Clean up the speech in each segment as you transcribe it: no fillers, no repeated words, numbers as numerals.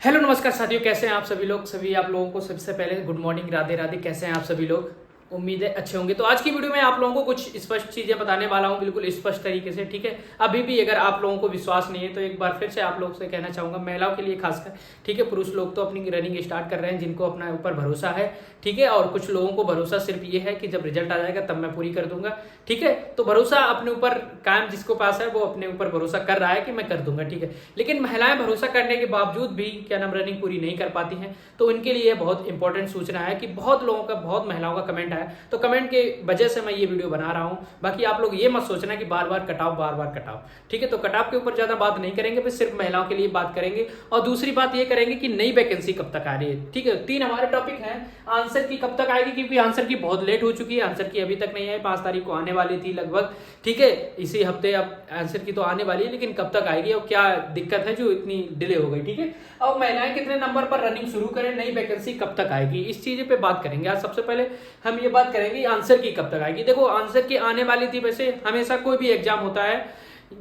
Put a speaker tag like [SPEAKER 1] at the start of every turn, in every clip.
[SPEAKER 1] Hello नमस्कार साथियों, कैसे हैं आप सभी लोग। सभी आप लोगों को सबसे पहले गुड मॉर्निंग, राधे राधे। कैसे हैं आप सभी लोग? उम्मीद है अच्छे होंगे। तो आज की वीडियो में आप लोगों को कुछ स्पष्ट चीजें बताने वाला हूं, बिल्कुल स्पष्ट तरीके से, ठीक है। अभी भी अगर आप लोगों को विश्वास नहीं है तो एक बार फिर से आप लोगों से कहना चाहूंगा, महिलाओं के लिए खासकर, ठीक है। पुरुष लोग तो अपनी रनिंग स्टार्ट कर रहे हैं जिनको अपना ऊपर भरोसा है, ठीक है। और कुछ लोगों को भरोसा सिर्फ ये है कि जब रिजल्ट आ जाएगा तब मैं पूरी कर दूंगा, ठीक है। तो भरोसा अपने ऊपर कायम जिसको पास है वो अपने ऊपर भरोसा कर रहा है कि मैं कर दूंगा, ठीक है। लेकिन महिलाएं भरोसा करने के बावजूद भी क्या नाम रनिंग पूरी नहीं कर पाती हैं, तो उनके लिए बहुत इंपॉर्टेंट सूचना है कि बहुत लोगों का, बहुत महिलाओं का कमेंट आया, तो कमेंट के वजह से मैं ये वीडियो बना रहा हूं। बाकी आप लोग ये मत सोचना कि बार बार कटाओ, ठीक है। तो कटाव के ऊपर ज्यादा बात नहीं करेंगे, फिर सिर्फ महिलाओं के लिए बात करेंगे। और दूसरी बात ये करेंगे कि नई वैकेंसी कब तक आ रही है, ठीक है। तीन हमारे टॉपिक हैं। आंसर की कब तक आएगी, क्योंकि आंसर की बहुत लेट हो चुकी है, आंसर की अभी तक नहीं आई, 5 तारीख को आने वाली थी लगभग, ठीक है। इसी हफ्ते अब आंसर की तो आने वाली है, लेकिन कब तक आएगी और क्या दिक्कत है जो इतनी डिले हो गई, ठीक है। अब महिलाएं कितने नंबर पर रनिंग शुरू करें, नई वैकेंसी कब तक आएगी, इस चीज पे बात करेंगे आज। सबसे पहले हम ये बात करेंगे आंसर की कब तक आएगी। देखो, आंसर की आने वाली थी, वैसे हमेशा कोई भी एग्जाम होता है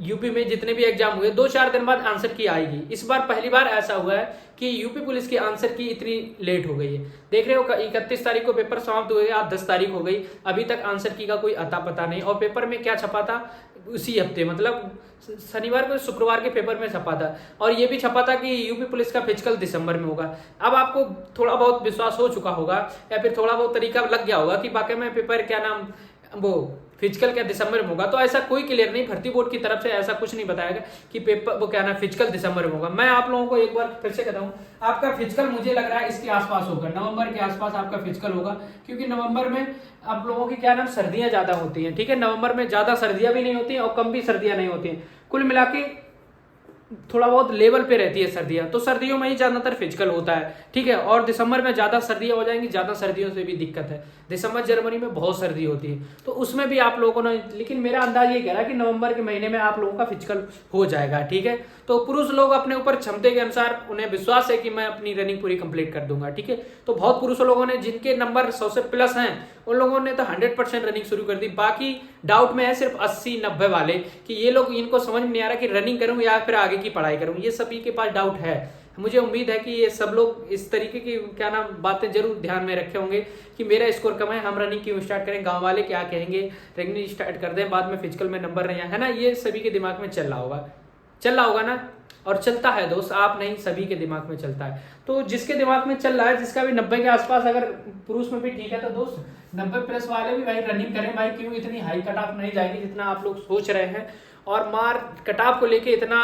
[SPEAKER 1] यूपी में, जितने भी एग्जाम हुए 2-4 दिन बाद आंसर की आएगी। इस बार पहली बार ऐसा हुआ है कि यूपी पुलिस के आंसर की इतनी लेट हो गई है। देख रहे हो, 31 तारीख को पेपर समाप्त हुए, आज 10 तारीख हो गई, अभी तक आंसर की का कोई अता पता नहीं। और पेपर में क्या छपा था उसी हफ्ते, मतलब शनिवार को शुक्रवार के पेपर में छपा था, और ये भी छपा था कि यूपी पुलिस का फिजिकल दिसंबर में होगा। अब आपको थोड़ा बहुत विश्वास हो चुका होगा या फिर थोड़ा बहुत तरीका लग गया होगा कि वाकई में पेपर क्या नाम वो फिजिकल क्या दिसंबर में होगा। तो ऐसा कोई क्लियर नहीं, भर्ती बोर्ड की तरफ से ऐसा कुछ नहीं बताएगा कि पेपर वो क्या ना फिजिकल दिसंबर में होगा। मैं आप लोगों को एक बार फिर से कहता हूं, आपका फिजिकल मुझे लग रहा है इसके आसपास होगा, नवंबर के आसपास आपका फिजिकल होगा, क्योंकि नवंबर में आप लोगों की क्या नाम सर्दियां ज्यादा होती हैं, ठीक है। नवंबर में ज्यादा सर्दियां भी नहीं होती हैं और कम भी सर्दियां नहीं होती हैं, कुल मिला के थोड़ा बहुत लेवल पे रहती है सर्दियां। तो सर्दियों में ही ज्यादातर फिजिकल होता है, ठीक है। और दिसंबर में ज्यादा सर्दियां हो जाएंगी, ज्यादा सर्दियों से भी दिक्कत है। दिसंबर जनवरी में बहुत सर्दी होती है, तो उसमें भी आप लोगों ने, लेकिन मेरा अंदाज ये कह रहा है कि नवंबर के महीने में आप लोगों का फिजिकल हो जाएगा, ठीक है। तो पुरुष लोग अपने ऊपर क्षमता के अनुसार, उन्हें विश्वास है कि मैं अपनी रनिंग पूरी कंप्लीट कर दूंगा, ठीक है। तो बहुत पुरुष लोगों ने, जिनके नंबर 100 से प्लस हैं, उन लोगों ने तो 100% रनिंग शुरू कर दी। बाकी डाउट में है सिर्फ 80-90 वाले कि ये लोग, इनको समझ में नहीं आ रहा कि रनिंग करूं या फिर आगे की पढ़ाई करूं। ये सभी के पास डाउट है। मुझे उम्मीद है कि ये सब लोग इस तरीके की क्या नाम बातें जरूर ध्यान में रखे होंगे कि मेरा स्कोर कम है, हम रनिंग क्यों स्टार्ट करें, गांव वाले क्या कहेंगे, रनिंग स्टार्ट कर दें, बाद में फिजिकल में नंबर नहीं है ना। ये सभी के दिमाग में चल रहा होगा ना। और चलता है दोस्त, आप नहीं, सभी के दिमाग में चलता है। तो जिसके दिमाग में चल रहा है, जिसका भी 90 के आसपास, अगर पुरुष में भी ठीक है, तो दोस्त 90 प्लस वाले भी भाई रनिंग करें भाई। क्यों इतनी हाई कट ऑफ नहीं जाएगी जितना आप लोग सोच रहे हैं। और मार कट ऑफ को लेके इतना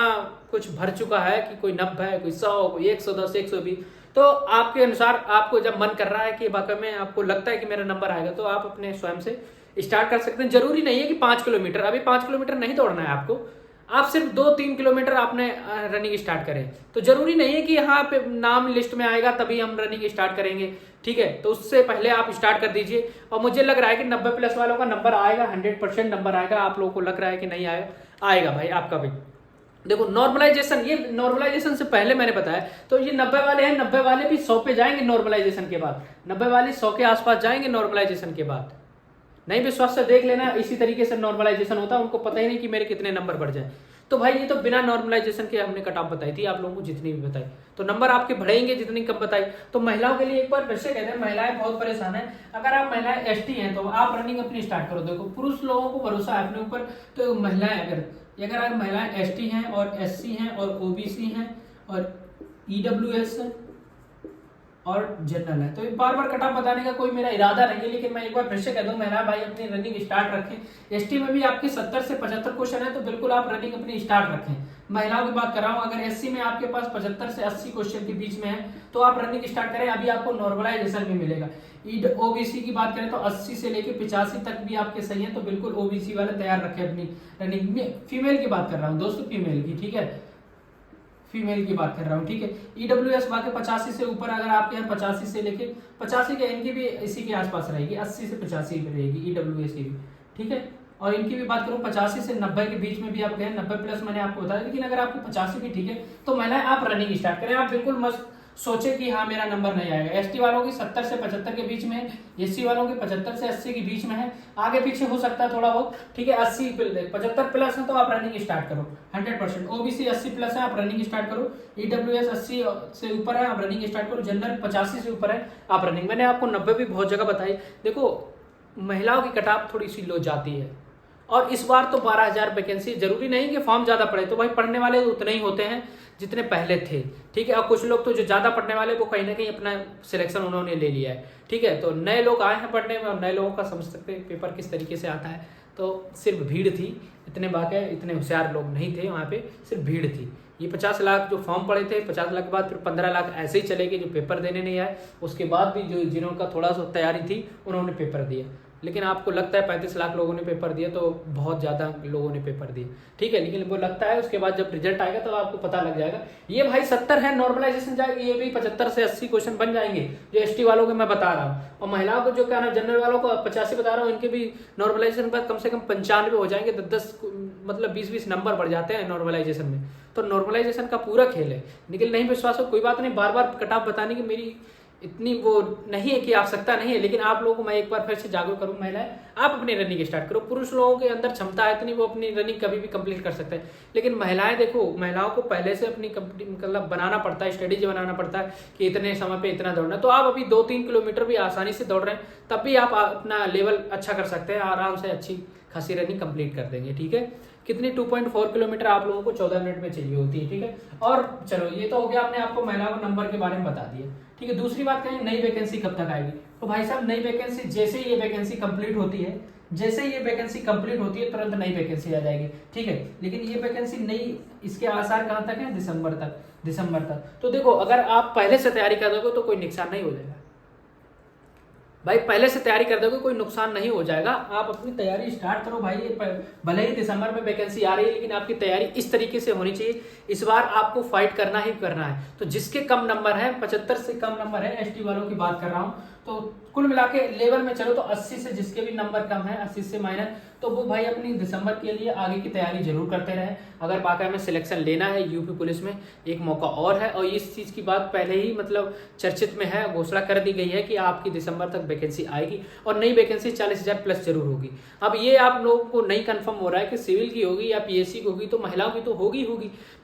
[SPEAKER 1] कुछ भर चुका है कि कोई 90, कोई 100, कोई 110, 120। तो आपके अनुसार, आपको जब मन कर रहा है कि वाकई में आपको लगता है कि मेरा नंबर आएगा, तो आप अपने स्वयं से स्टार्ट कर सकते हैं। जरूरी नहीं है कि 5 किलोमीटर, अभी 5 किलोमीटर नहीं दौड़ना है आपको, आप सिर्फ 2-3 किलोमीटर आपने रनिंग स्टार्ट करें। तो जरूरी नहीं है कि यहाँ पे नाम लिस्ट में आएगा तभी हम रनिंग स्टार्ट करेंगे, ठीक है। तो उससे पहले आप स्टार्ट कर दीजिए। और मुझे लग रहा है कि 90 प्लस वालों का नंबर आएगा, 100% नंबर आएगा। आप लोगों को लग रहा है कि नहीं आएगा, आएगा भाई आपका भी। देखो नॉर्मलाइजेशन, ये नॉर्मलाइजेशन से पहले मैंने बताया, तो ये 90 वाले हैं, 90 वाले भी 100 पे जाएंगे नॉर्मलाइजेशन के बाद, 90 वाले 100 के आसपास जाएंगे नॉर्मलाइजेशन के बाद। नहीं विश्वास से देख लेना, इसी तरीके से नॉर्मलाइजेशन होता है, उनको पता ही नहीं कि मेरे कितने नंबर बढ़ जाए। तो भाई ये तो बिना नॉर्मलाइजेशन के हमने कट ऑफ बताई थी आप लोगों को, जितनी भी बताई, तो नंबर आपके बढ़ेंगे जितनी कम बताई। तो महिलाओं के लिए एक बार फिर से कहते हैं, महिलाएं बहुत परेशान है। अगर आप महिलाएं एसटी हैं तो आप रनिंग अपनी स्टार्ट करो। देखो पुरुष लोगों को भरोसा है अपने ऊपर, तो महिलाएं अगर महिलाएं एसटी हैं और एससी हैं और ओबीसी हैं और ईडब्ल्यूएस और जनरल है, तो बार बार कट ऑफ बताने का कोई मेरा इरादा नहीं है, लेकिन मैं एक बार फिर से कह दूं, महिला भाई अपनी रनिंग स्टार्ट रखें। एसटी में भी आपके 70 से 75 क्वेश्चन है, तो बिल्कुल आप रनिंग अपनी स्टार्ट रखें। महिलाओं की बात कर रहा हूं, अगर एससी में आपके पास 75 से 80 क्वेश्चन के बीच में है तो आप रनिंग स्टार्ट करें, अभी आपको नॉर्मलाइजेशन भी मिलेगा। ओबीसी की बात करें तो 80 से लेकर 85 तक भी आपके सही है, तो बिल्कुल ओबीसी वाले तैयार रखें अपनी रनिंग में। फीमेल की बात कर रहा हूँ दोस्तों, फीमेल की, ठीक है, फीमेल की बात कर रहा हूँ, ठीक है। ईडब्ल्यूएस बाकी 85 से ऊपर, अगर आपके यहाँ 85 से लेके 85 के, इनकी भी इसी के आसपास रहेगी, 80 से 85 में रहेगी ईडब्ल्यूएस की भी, ठीक है। और इनकी भी बात करूँ 85 से 90 के बीच में भी आप गए, 90 प्लस मैंने आपको बताया। लेकिन अगर आपको 85 भी ठीक है, तो महिलाएं आप रनिंग स्टार्ट करें, आप बिल्कुल मस्त सोचे कि हाँ मेरा नंबर नहीं आएगा। एसटी वालों की 70 से 75 के बीच में है, एससी वालों की 75 से 80 के बीच में है, आगे पीछे हो सकता है थोड़ा बहुत, ठीक है। 80 75 प्लस है तो आप रनिंग स्टार्ट करो 100%। ओबीसी 80 प्लस है आप रनिंग स्टार्ट करो, ईडब्ल्यूएस 80 से ऊपर है आप रनिंग स्टार्ट करो, जनरल 85 से ऊपर है आप रनिंग। मैंने आपको 90 भी बहुत जगह बताई। देखो महिलाओं की कटाप थोड़ी सी लो जाती है, और इस बार तो 12,000 वैकेंसी, जरूरी नहीं कि फॉर्म ज्यादा पड़े, तो भाई पढ़ने वाले तो उतने ही होते हैं जितने पहले थे, ठीक है। और कुछ लोग तो जो ज्यादा पढ़ने वाले वो कहीं ना कहीं अपना सिलेक्शन उन्होंने ले लिया है, ठीक है। तो नए लोग आए हैं पढ़ने में, और नए लोगों का समझ सकते हैं पेपर किस तरीके से आता है। तो सिर्फ भीड़ थी, इतने बाकी इतने होशियार लोग नहीं थे वहाँ पे, सिर्फ भीड़ थी। ये 50 लाख जो फॉर्म पड़े थे, 50 लाख के बाद फिर 15 लाख ऐसे ही चले गए जो पेपर देने नहीं आए। उसके बाद भी जो जिन्होंने थोड़ा सा तैयारी थी उन्होंने पेपर दिया। लेकिन आपको लगता है 35 लाख लोगों ने पेपर दिया, तो बहुत ज़्यादा लोगों ने पेपर दिए, ठीक है। लेकिन वो लगता है उसके बाद जब रिजल्ट आएगा तो आपको पता लग जाएगा। ये भाई 70 है, नॉर्मलाइजेशन जाएगा, ये भी 75 से 80 क्वेश्चन बन जाएंगे जो एसटी वालों के मैं बता रहा हूँ। और महिलाओं को जो क्या ना, जनरल वालों को 85 बता रहा हूँ, इनके भी नॉर्मलाइजेशन के बाद कम से कम 95 हो जाएंगे। 10 मतलब 20 नंबर बढ़ जाते हैं नॉर्मलाइजेशन में। तो नॉर्मलाइजेशन का पूरा खेल है। लेकिन नहीं विश्वास हो कोई बात नहीं, बार बार कट ऑफ बताने की मेरी इतनी वो नहीं है कि आवश्यकता नहीं है। लेकिन आप लोगों को मैं एक बार फिर से जागरूक करूँ, महिलाएं आप अपनी रनिंग स्टार्ट करो। पुरुष लोगों के अंदर क्षमता है इतनी, वो अपनी रनिंग कभी भी कंप्लीट कर सकते हैं। लेकिन महिलाएं देखो, महिलाओं को पहले से अपनी मतलब बनाना पड़ता है, स्टडीज बनाना पड़ता है कि इतने समय पे इतना दौड़ना। तो आप अभी 2-3 किलोमीटर भी आसानी से दौड़ रहे हैं, तब भी आप अपना लेवल अच्छा कर सकते हैं, आराम से अच्छी खासी रनिंग कंप्लीट कर देंगे, ठीक है। कितनी 2.4 किलोमीटर आप लोगों को 14 मिनट में चाहिए होती है, ठीक है। और चलो ये तो हो गया, आपने आपको महिलाओं को नंबर के बारे में बता दिया, ठीक है। दूसरी बात कहें नई वैकेंसी कब तक आएगी, तो भाई साहब नई वैकेंसी जैसे ही ये वैकेंसी कंप्लीट होती है, जैसे ये वैकेंसी कंप्लीट होती है तुरंत नई वैकेंसी आ जाएगी, ठीक है। लेकिन ये वैकेंसी नई, इसके आसार कहाँ तक है, दिसंबर तक। तो देखो अगर आप पहले से तैयारी कर दोगे तो कोई नुकसान नहीं हो जाएगा भाई, पहले से तैयारी कर दोगे कोई नुकसान नहीं हो जाएगा। आप अपनी तैयारी स्टार्ट करो भाई। भले ही दिसंबर में वैकेंसी आ रही है, लेकिन आपकी तैयारी इस तरीके से होनी चाहिए। इस बार आपको फाइट करना ही करना है। तो जिसके कम नंबर है, 75 से कम नंबर है, एसटी वालों की बात कर रहा हूँ, तो कुल मिला के लेवल में चलो तो 80 से जिसके भी नंबर कम है, 80 से माइनस, तो वो भाई अपनी दिसंबर के लिए आगे की तैयारी जरूर करते रहे। अगर वाकई में सिलेक्शन लेना है यूपी पुलिस में, एक मौका और है। और इस चीज़ की बात पहले ही मतलब चर्चित में है, घोषणा कर दी गई है कि आपकी दिसंबर तक वैकेंसी आएगी, और नई वैकेंसी 40,000 प्लस जरूर होगी। अब ये आप लोगों को नहीं कंफर्म हो रहा है कि सिविल की होगी या पीएससी की होगी, तो महिलाओं की तो होगी,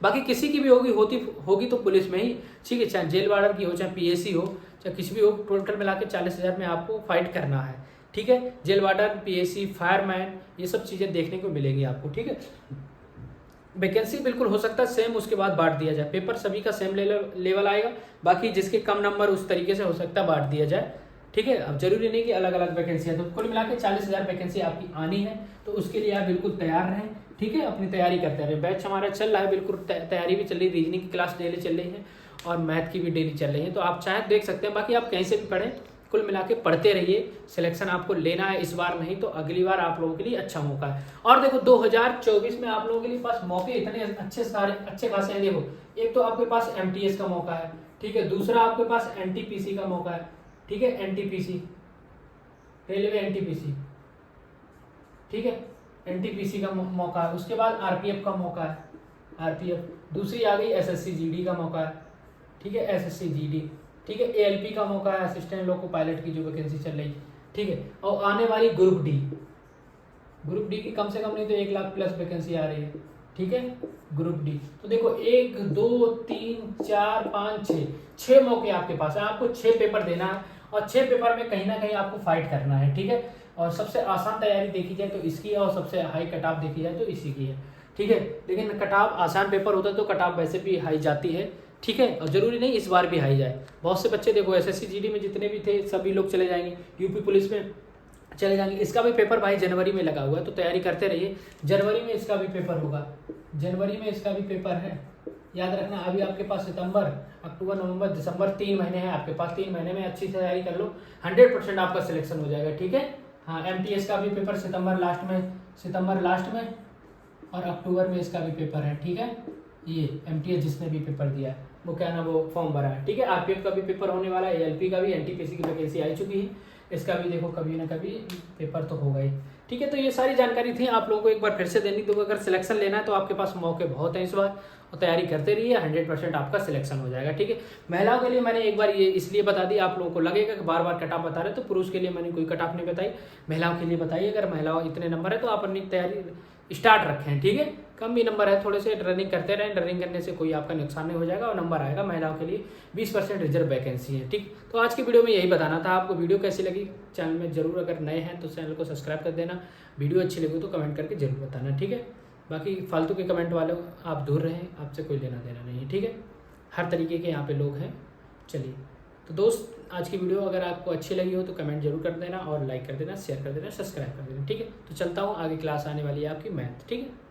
[SPEAKER 1] बाकी किसी की भी होगी तो पुलिस में ही, ठीक है। चाहे जेल वार्डन की हो, चाहे पीएससी हो, चाहे किसी भी हो, टोटल मिला के 40,000 में आपको फाइट करना है, ठीक है। जेल वार्डन, पीएससी, फायरमैन, ये सब चीजें देखने को मिलेंगी आपको, ठीक है। वैकेंसी बिल्कुल हो सकता है सेम उसके बाद बांट दिया जाए, पेपर सभी का सेम लेवल आएगा। बाकी जिसके कम नंबर उस तरीके से हो सकता है बांट दिया जाए, ठीक है। अब जरूरी नहीं कि अलग अलग वैकेंसी है। तो कुल मिला के 40,000 वैकेंसी आपकी आनी है, तो उसके लिए आप बिल्कुल तैयार रहें, ठीक है। अपनी तैयारी करते रहे। बैच हमारा चल रहा है, बिल्कुल तैयारी भी चल रही है, रीजनिंग की क्लास डेली चल रही है, और मैथ की भी डेली चल रही है। तो आप चाहे देख सकते हैं, बाकी आप कहीं से भी पढ़ें, कुल मिला के पढ़ते रहिए। सिलेक्शन आपको लेना है इस बार, नहीं तो अगली बार आप लोगों के लिए अच्छा मौका है। और देखो 2024 में आप लोगों के लिए पास मौके इतने अच्छे खासे हैं। देखो एक तो आपके पास एमटीएस का मौका है, ठीक है। दूसरा आपके पास एनटीपीसी का मौका है, ठीक है। एनटीपीसी रेलवे एनटीपीसी, ठीक है, एनटीपीसी का मौका है। उसके बाद आरपीएफ का मौका है, आरपीएफ। दूसरी आ गई एसएससी जीडी का मौका है, ठीक है, एसएससी जीडी, ठीक है। एएलपी का मौका है, असिस्टेंट लोको पायलट की जो वैकेंसी चल रही है, ठीक है। और आने वाली ग्रुप डी की कम से कम नहीं तो 1 लाख प्लस वैकेंसी आ रही है, ठीक है, ग्रुप डी। तो देखो 1 2 3 4 5 6 मौके आपके पास है। आपको 6 पेपर देना है, और 6 पेपर में कहीं ना कहीं आपको फाइट करना है, ठीक है। और सबसे आसान तैयारी देखी जाए तो इसकी है, और सबसे हाई कट ऑफ देखी जाए तो इसी की है, ठीक है। लेकिन कट ऑफ आसान पेपर होता है तो कट ऑफ वैसे भी हाई जाती है, ठीक है। और जरूरी नहीं इस बार भी हाई जाए। बहुत से बच्चे देखो एसएससी जीडी में जितने भी थे सभी लोग चले जाएंगे, यूपी पुलिस में चले जाएंगे। इसका भी पेपर भाई जनवरी में लगा हुआ है, तो तैयारी करते रहिए। जनवरी में इसका भी पेपर होगा, जनवरी में इसका भी पेपर है, याद रखना। अभी आपके पास सितंबर, अक्टूबर, नवंबर, दिसंबर 3 महीने हैं आपके पास। 3 महीने में अच्छी से तैयारी कर लो, 100% आपका सिलेक्शन हो जाएगा, ठीक है। हाँ, एमटीएस का भी पेपर सितंबर लास्ट में और अक्टूबर में इसका भी पेपर है, ठीक है। ये एमटीएस जिसने भी पेपर दिया है वो क्या ना वो फॉर्म भरा है, ठीक है। आरपीएफ का भी पेपर होने वाला है, एएलपी का भी, एनटीपीसी की वैकेंसी आ चुकी है, इसका भी देखो कभी ना कभी पेपर तो होगा ही। ठीक है, तो ये सारी जानकारी थी आप लोगों को एक बार फिर से देनी। तो अगर सिलेक्शन लेना है तो आपके पास मौके बहुत हैं इस बार, और तैयारी करते रहिए, 100% आपका सिलेक्शन हो जाएगा। ठीक है, महिलाओं के लिए मैंने एक बार ये इसलिए बता दी, आप लोगों को लगेगा कि बार बार कट ऑफ बता रहे, तो पुरुष के लिए मैंने कोई कट ऑफ नहीं बताई, महिलाओं के लिए बताइए। अगर महिलाओं इतने नंबर है तो आप अपनी तैयारी स्टार्ट रखें। ठीक है, कम भी नंबर है थोड़े से रनिंग करते रहें, रनिंग करने से कोई आपका नुकसान नहीं हो जाएगा और नंबर आएगा। महिलाओं के लिए 20% रिजर्व वैकेंसी है। ठीक, तो आज की वीडियो में यही बताना था आपको। वीडियो कैसी लगी चैनल में जरूर, अगर नए हैं तो चैनल को सब्सक्राइब कर देना, वीडियो अच्छी लगी तो कमेंट करके जरूर बताना। ठीक है, बाकी फालतू के कमेंट वाले आप दूर रहें, आपसे कोई लेना देना नहीं है। ठीक है, हर तरीके के यहाँ पे लोग हैं। चलिए तो दोस्त, आज की वीडियो अगर आपको अच्छी लगी हो तो कमेंट जरूर कर देना और लाइक कर देना, शेयर कर देना, सब्सक्राइब कर देना। ठीक है, तो चलता हूँ, आगे क्लास आने वाली है आपकी मैथ। ठीक है।